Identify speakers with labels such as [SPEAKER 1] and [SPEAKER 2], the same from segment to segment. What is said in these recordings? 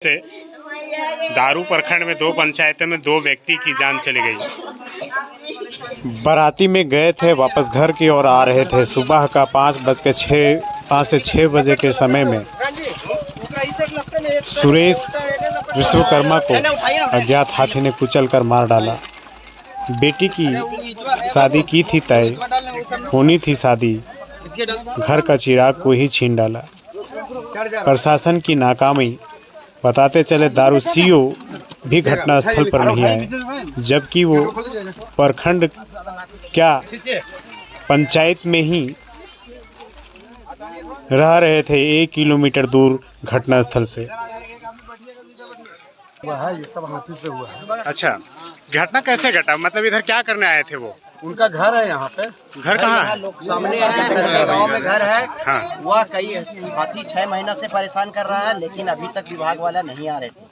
[SPEAKER 1] से दारू प्रखंड में 2 पंचायतों में 2 व्यक्ति की जान चली गई। बाराती में गए थे, वापस घर की ओर आ रहे थे। सुबह का 5 से 6 बजे के समय में सुरेश विश्वकर्मा को अज्ञात हाथी ने कुचल कर मार डाला। बेटी की शादी की थी तय, होनी थी शादी, घर का चिराग को ही छीन डाला। प्रशासन की नाकामी बताते चले दारू सीओ भी घटना स्थल पर नहीं आए, जबकि वो प्रखंड क्या पंचायत में ही रह रहे थे 1 किलोमीटर दूर घटना स्थल से।
[SPEAKER 2] ये सब हाथी से हुआ है।
[SPEAKER 1] अच्छा, घटना कैसे घटा? मतलब इधर क्या करने आए थे वो?
[SPEAKER 2] उनका घर है यहाँ पे।
[SPEAKER 1] घर कहाँ है?
[SPEAKER 3] सामने है, गांव में घर है।
[SPEAKER 1] हाँ।
[SPEAKER 3] वह कई हाथी 6 महीना से परेशान कर रहा है, लेकिन अभी तक विभाग वाला नहीं आ रहे थे।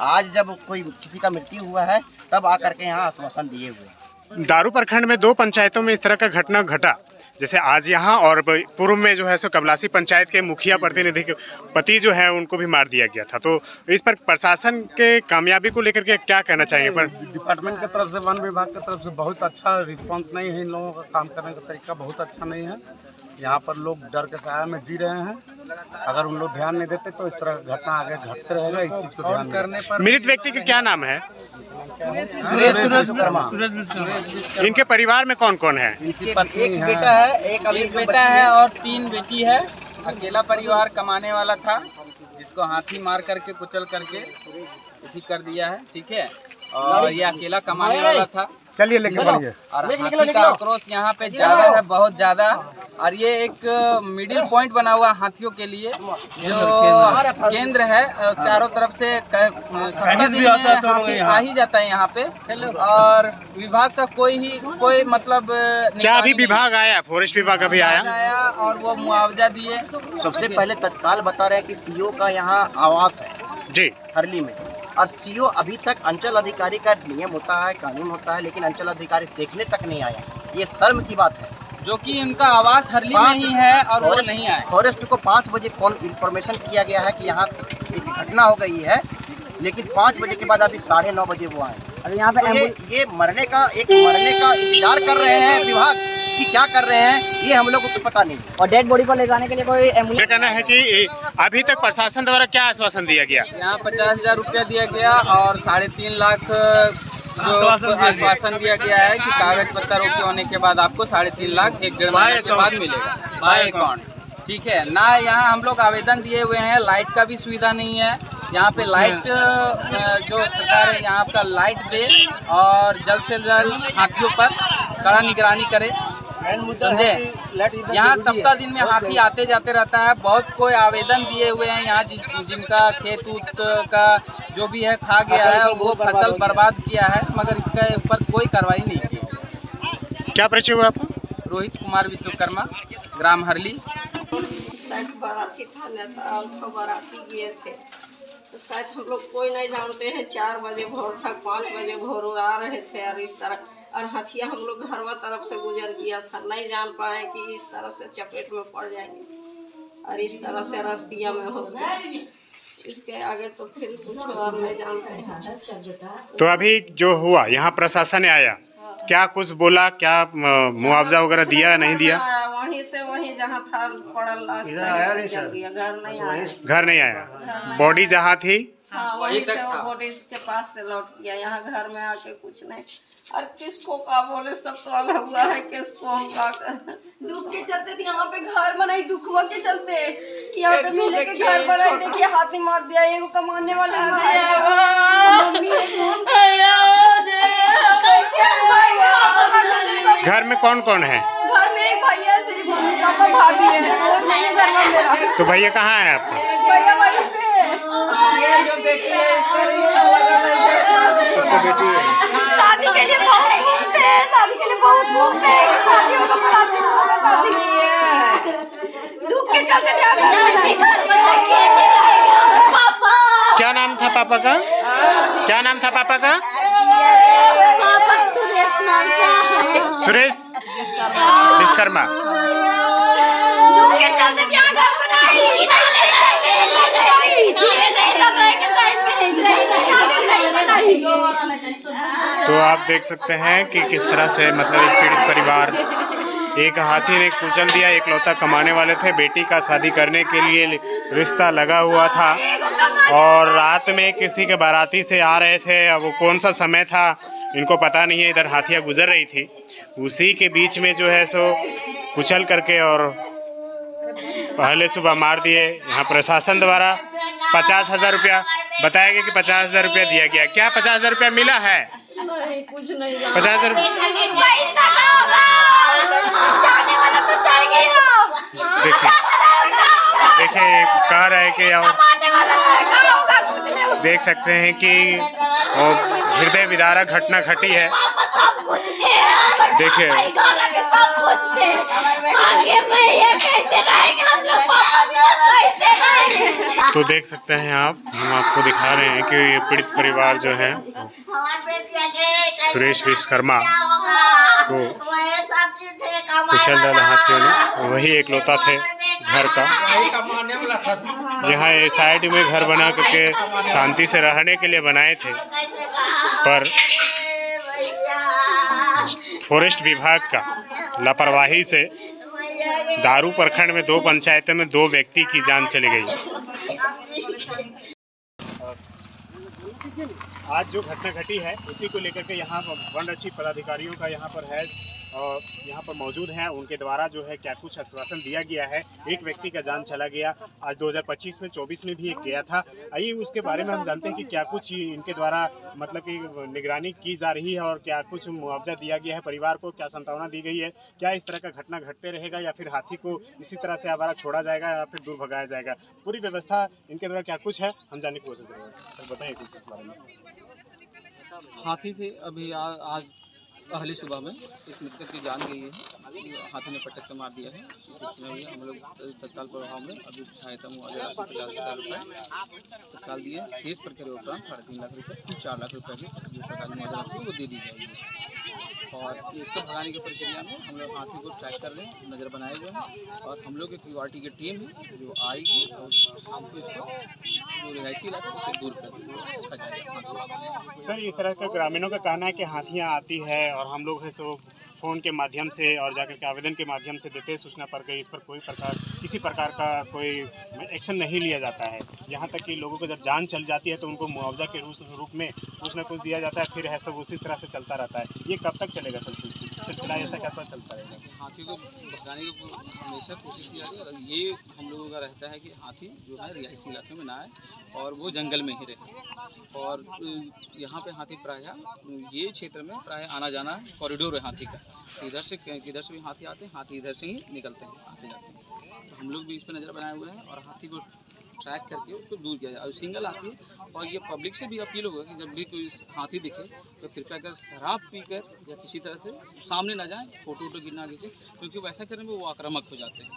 [SPEAKER 3] आज जब कोई किसी का मृत्यु हुआ है तब आकर के यहाँ आश्वासन दिए हुए।
[SPEAKER 1] दारू प्रखंड में 2 पंचायतों में इस तरह का घटना घटा, जैसे आज यहाँ और पूर्व में जो है सो कबलासी पंचायत के मुखिया प्रतिनिधि के पति जो है उनको भी मार दिया गया था। तो इस पर प्रशासन के कामयाबी को लेकर के क्या कहना चाहिए? पर
[SPEAKER 2] डिपार्टमेंट की तरफ से, वन विभाग की तरफ से बहुत अच्छा रिस्पांस नहीं है। इन लोगों का काम करने का तरीका बहुत अच्छा नहीं है। यहाँ पर लोग डर के साया में जी रहे हैं। अगर उन लोग ध्यान नहीं देते तो इस तरह घटना आगे घटते रहेगा। इस चीज़ को ध्यान करने पर।
[SPEAKER 1] मृत व्यक्ति का क्या नाम है?
[SPEAKER 3] सुरेश विश्वकर्मा।
[SPEAKER 1] इनके परिवार में कौन कौन है?
[SPEAKER 3] एक बेटा है, एक
[SPEAKER 4] बेटा है और 3 बेटी है। अकेला परिवार कमाने वाला था, जिसको हाथी मार करके कुचल करके ठीक कर दिया है। ठीक है, और ये अकेला कमाने वाला था।
[SPEAKER 2] चलिए लेके बढ़िए।
[SPEAKER 4] और हाथी का आक्रोश यहाँ पे ज्यादा है, बहुत ज्यादा। और ये एक मिडिल पॉइंट बना हुआ हाथियों के लिए, जो केंद्र है। चारों तरफ से 70 दिन में हाथी आ ही जाता है यहाँ पे। और विभाग का कोई मतलब
[SPEAKER 1] क्या अभी विभाग आया? फॉरेस्ट विभाग अभी आया
[SPEAKER 4] और वो मुआवजा दिए।
[SPEAKER 3] सबसे पहले तत्काल बता रहे हैं कि सीओ का यहाँ आवास है
[SPEAKER 1] जी
[SPEAKER 3] हरली में, और सीओ अभी तक अंचल अधिकारी का नियम होता है, कानून होता है, लेकिन अंचल अधिकारी देखने तक नहीं आया। ये शर्म की बात है,
[SPEAKER 4] जो कि उनका आवास हरली में ही है और वो नहीं आए।
[SPEAKER 3] फॉरेस्ट को 5 बजे फोन इंफॉर्मेशन किया गया है कि यहाँ एक घटना हो गई है, लेकिन 5 बजे के बाद अभी 9:30 बजे वो आए। यहाँ पे ये मरने का इंतजार कर रहे हैं विभाग कि क्या कर रहे हैं, ये हम लोगों को पता नहीं।
[SPEAKER 5] और डेड बॉडी को ले जाने के लिए कोई एम्बुलेंस?
[SPEAKER 1] कहना है कि अभी तक प्रशासन द्वारा क्या आश्वासन दिया गया?
[SPEAKER 4] यहाँ 50,000 रुपया दिया गया और 3.5 लाख जो आश्वासन दिया गया है कि कागज पत्तर ओके होने के बाद आपको 3.5 लाख 1-1.5 महीने के बाद मिलेगा बाय अकाउंट। ठीक है ना। यहाँ हम लोग आवेदन दिए हुए हैं, लाइट का भी सुविधा नहीं है यहाँ पे। लाइट जो सरकार है यहाँ का लाइट दे और जल्द से जल्द हाथियों पर कड़ा निगरानी करे, समझे। यहाँ सप्ताह दिन में हाथी आते जाते रहता है। बहुत कोई आवेदन दिए हुए हैं यहाँ, जिनका खेत उत का जो भी है खा गया है, वो फसल बर्बाद किया है, मगर इसके ऊपर कोई कार्रवाई नहीं की।
[SPEAKER 1] क्या परिचय हुआ आपका?
[SPEAKER 4] रोहित कुमार विश्वकर्मा, ग्राम हरली।
[SPEAKER 6] शायद बाराती था, नेता और बाराती गए थे, तो शायद हम लोग कोई नहीं जानते हैं। 4 बजे भोर तक 5 बजे भोर आ रहे थे, और इस तरह और हथिया हम लोग घरवा तरफ से गुजर गया था। नहीं जान पाए कि इस तरह से चपेट में पड़ जाएंगे और इस तरह से रस्तिया में हो गए। इसके आगे तो फिर कुछ और नहीं जानते हैं।
[SPEAKER 1] तो अभी जो हुआ यहाँ प्रशासन आया, क्या कुछ बोला? क्या मुआवजा वगैरह दिया नहीं दिया?
[SPEAKER 6] वहीं से वहीं जहाँ था पड़ल लाश चल गया, घर नहीं आया।
[SPEAKER 1] घर नहीं आया, बॉडी जहाँ थी
[SPEAKER 6] हाँ वहीं से वो बॉडी के पास से लौट गया। यहाँ घर में आके कुछ नहीं। और किसको का बोले, सब तो अलग हुआ है, किसको हम का कर।
[SPEAKER 7] दुख के चलते थे यहाँ पे घर बनाई, दुखवा के चलते कि यहाँ पे मिले के घर बनाई। देखिए हाथी मार दिया, एगो कमाने वाला
[SPEAKER 1] घर में कौन कौन है?
[SPEAKER 7] घर में एक भैया, सिर्फ मम्मी पापा भाभी है। घर में मेरा
[SPEAKER 1] तो भैया कहाँ है आपका?
[SPEAKER 7] भैया वहीं पे।
[SPEAKER 6] ये जो बेटी है इसका रिश्ता लगा
[SPEAKER 7] शादी के लिए बहुत पूछते हैं, शादी के लिए बहुत पूछते हैं, शादी होगा बराती होगा शादी है। दुख के चलते पापा।
[SPEAKER 1] क्या नाम था पापा का? क्या नाम था पापा का?
[SPEAKER 7] पापा सुरेश नाम था।
[SPEAKER 1] सुरेश विश्वकर्मा।
[SPEAKER 7] दुख के चलते घर बनाई।
[SPEAKER 1] तो आप देख सकते हैं कि किस तरह से मतलब एक पीड़ित परिवार, एक हाथी ने कुचल दिया। एकलौता कमाने वाले थे, बेटी का शादी करने के लिए रिश्ता लगा हुआ था और रात में किसी के बाराती से आ रहे थे। अब वो कौन सा समय था इनको पता नहीं है, इधर हाथियाँ गुजर रही थी, उसी के बीच में जो है सो कुचल करके और पहले सुबह मार दिए। यहाँ प्रशासन द्वारा 50,000 रुपया बताया गया कि 50,000 रुपया दिया गया। क्या 50,000 रुपया मिला है?
[SPEAKER 6] नहीं, कुछ नहीं।
[SPEAKER 1] 50,000 देखिए कह रहे हैं कि और देख सकते हैं कि हृदय विदारक घटना घटी है। देखिए तो देख सकते हैं आप, हम आपको दिखा रहे हैं कि ये पीड़ित परिवार जो है सुरेश विश्वकर्मा को कुचल डाला हाथियों ने। वही एकलौता थे घर का। यहाँ साइड में घर बना करके शांति से रहने के लिए बनाए थे, पर फॉरेस्ट विभाग का लापरवाही से दारू प्रखंड में 2 पंचायतों में 2 व्यक्ति की जान चली गई। आज जो घटना घटी है उसी को लेकर के यहाँ वन रक्षी पदाधिकारियों का यहाँ पर है और यहाँ पर मौजूद हैं। उनके द्वारा जो है क्या कुछ आश्वासन दिया गया है। एक व्यक्ति का जान चला गया, आज 2025 में 24 में भी एक गया था। आइए उसके बारे में हम जानते हैं कि क्या कुछ इनके द्वारा मतलब कि निगरानी की जा रही है और क्या कुछ मुआवजा दिया गया है परिवार को, क्या सांत्वना दी गई है, क्या इस तरह का घटना घटते रहेगा या फिर हाथी को इसी तरह से आवारा छोड़ा जाएगा या फिर दूर भगाया जाएगा। पूरी व्यवस्था इनके द्वारा क्या कुछ है हम जानने की कोशिश करेंगे। बताइए कुछ इस बारे में।
[SPEAKER 4] हाथी से अभी आज पहली सुबह में एक मृतक की जान गई है। हाथी ने पटक के मार दिया है। इसमें हम लोग तत्काल प्रभाव में अभी सहायता मुआवजा 50,000 रुपये तत्काल दिए। शेष प्रक्रिया के उपरांत 3.5 लाख रुपये 4 लाख रुपये की जो सरकारी मुआवजा राशि वो दे दी जाएगी। और इसको भगाने की प्रक्रिया में हम लोग हाथी को ट्रैक कर रहे हैं, नज़र बनाए हुए हैं और हम लोग की क्यूआरटी की टीम है जो आएगी और शाम को इसको जो रिहायशी इलाका उसे दूर कर रखा जाएगा।
[SPEAKER 1] सर इस तरह का ग्रामीणों का कहना है कि हाथियाँ आती है और हम लोग है सो फ़ोन के माध्यम से और जाकर के आवेदन के माध्यम से देते हैं सूचना पर के इस पर किसी प्रकार का कोई एक्शन नहीं लिया जाता है। यहाँ तक कि लोगों को जब जान चल जाती है तो उनको मुआवजा के रूप में कुछ न कुछ दिया जाता है, फिर है सब उसी तरह से चलता रहता है। ये कब तक चलेगा सिलसिला, ऐसा कब तक चलता रहेगा?
[SPEAKER 4] हाथी को भगाने की हमेशा कोशिश की जाती है और ये हम लोगों का रहता है कि हाथी जो है रिहायशी इलाके में ना आए और वो जंगल में ही रहे। और यहाँ पे हाथी प्रायः ये क्षेत्र में प्रायः आना जाना कॉरिडोर है हाथी का, इधर से भी हाथी आते हैं, हाथी इधर से ही निकलते हैं, आते जाते हैं। तो हम लोग भी इस पर नज़र बनाए हुए हैं और हाथी को ट्रैक करके उसको दूर किया जाए। और सिंगल हाथी है और ये पब्लिक से भी अपील होगा कि जब भी कोई हाथी दिखे तो कृपया कर शराब पीकर या किसी तरह से सामने ना जाएं, फोटो गिरना खींचे, क्योंकि वैसा करने में वो आक्रामक हो जाते हैं।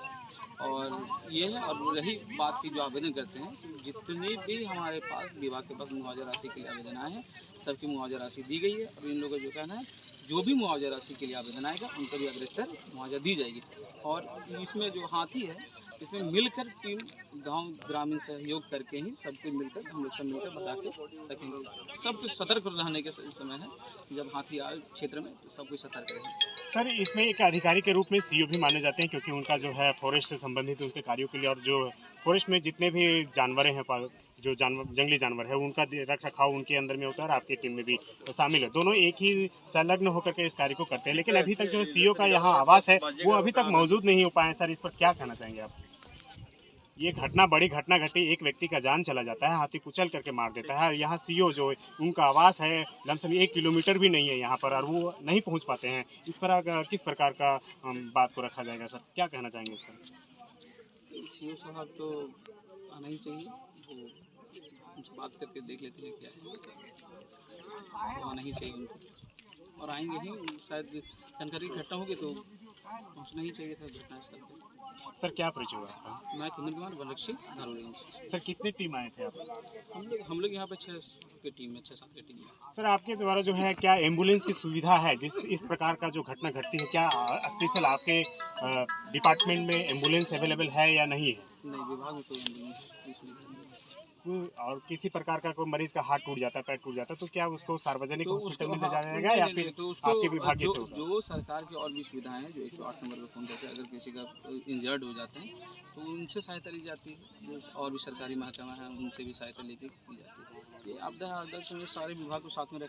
[SPEAKER 4] और ये है। और रही बात की जो आवेदन करते हैं, जितने भी हमारे पास विभाग के पास मुआवजा राशि के लिए आवेदन आए हैं सबकी मुआवजा राशि दी गई है। और इन लोगों का जो कहना है जो भी मुआवजा राशि के लिए आवेदन आएगा उनको भी अग्रतर मुआवजा दी जाएगी। और इसमें जो हाथी है इसमें मिलकर टीम गांव ग्रामीण सहयोग करके ही सब कुछ मिलकर हम लोग सब मिलकर बता के रखेंगे। सब कुछ सतर्क रहने के समय है, जब हाथी आए क्षेत्र में तो सब कुछ सतर्क रहें।
[SPEAKER 1] सर इसमें एक अधिकारी के रूप में सीओ भी माने जाते हैं क्योंकि उनका जो है फॉरेस्ट से संबंधित उनके कार्यों के लिए और जो फॉरेस्ट में जितने भी जानवर हैं जो जंगली जानवर है उनका रख रखाव उनके अंदर में होता है और आपकी टीम में भी शामिल है। दोनों एक ही संलग्न होकर के इस कार्य को करते हैं, लेकिन अभी तक जो सीओ का यहाँ आवास है वो अभी तक मौजूद नहीं हो पाए। सर इस पर क्या कहना चाहेंगे आप? ये बड़ी घटना घटी, एक व्यक्ति का जान चला जाता है, हाथी कुचल करके मार देता है। यहाँ सीओ जो है उनका आवास है लमसम 1 किलोमीटर भी नहीं है यहाँ पर और वो नहीं पहुँच पाते हैं। इस पर किस प्रकार का बात को रखा जाएगा? सर क्या कहना चाहेंगे इस पर?
[SPEAKER 4] सीओ साहब तो आना ही चाहिए, वो उनसे बात करके देख लेते हैं क्या है, तो आना ही चाहिए उनको और आएंगे ही। शायद जानकारी की घटना होगी तो पहुँचना ही चाहिए था घटनास्थल पर।
[SPEAKER 1] सर क्या परिचय हुआ आपका?
[SPEAKER 4] मैं कुंदन कुमार, वन रक्षी, धारू रेंज।
[SPEAKER 1] सर कितने टीम आए थे आप?
[SPEAKER 4] हम लोग यहाँ पे 6 की टीम में 6-7 की टीम में।
[SPEAKER 1] सर आपके द्वारा जो है क्या एम्बुलेंस की सुविधा है इस प्रकार का जो घटना घटती है, क्या स्पेशल आपके डिपार्टमेंट में एम्बुलेंस अवेलेबल है या नहीं है?
[SPEAKER 4] नहीं, विभाग में कोई एम्बुलेंस की सुविधा नहीं है।
[SPEAKER 1] और किसी प्रकार का कोई मरीज का हाथ टूट जाता है, पैर टूट जाता है, तो क्या उसको सार्वजनिक
[SPEAKER 4] तो
[SPEAKER 1] हॉस्पिटल में
[SPEAKER 4] उसको
[SPEAKER 1] ले जाया जाएगा
[SPEAKER 4] नहीं,
[SPEAKER 1] या
[SPEAKER 4] नहीं,
[SPEAKER 1] फिर
[SPEAKER 4] नहीं, तो उसको
[SPEAKER 1] आपके विभागीय से होगा?
[SPEAKER 4] जो सरकार की और भी सुविधाएं हैं, जो 108 नंबर पर फ़ोन करके अगर किसी का इंजर्ड हो जाते हैं तो उनसे सहायता ली जाती है। जो और भी सरकारी महकमा है उनसे भी सहायता लेके की जाती है। ये आपदा आदर्श में सारे विभाग को साथ में रख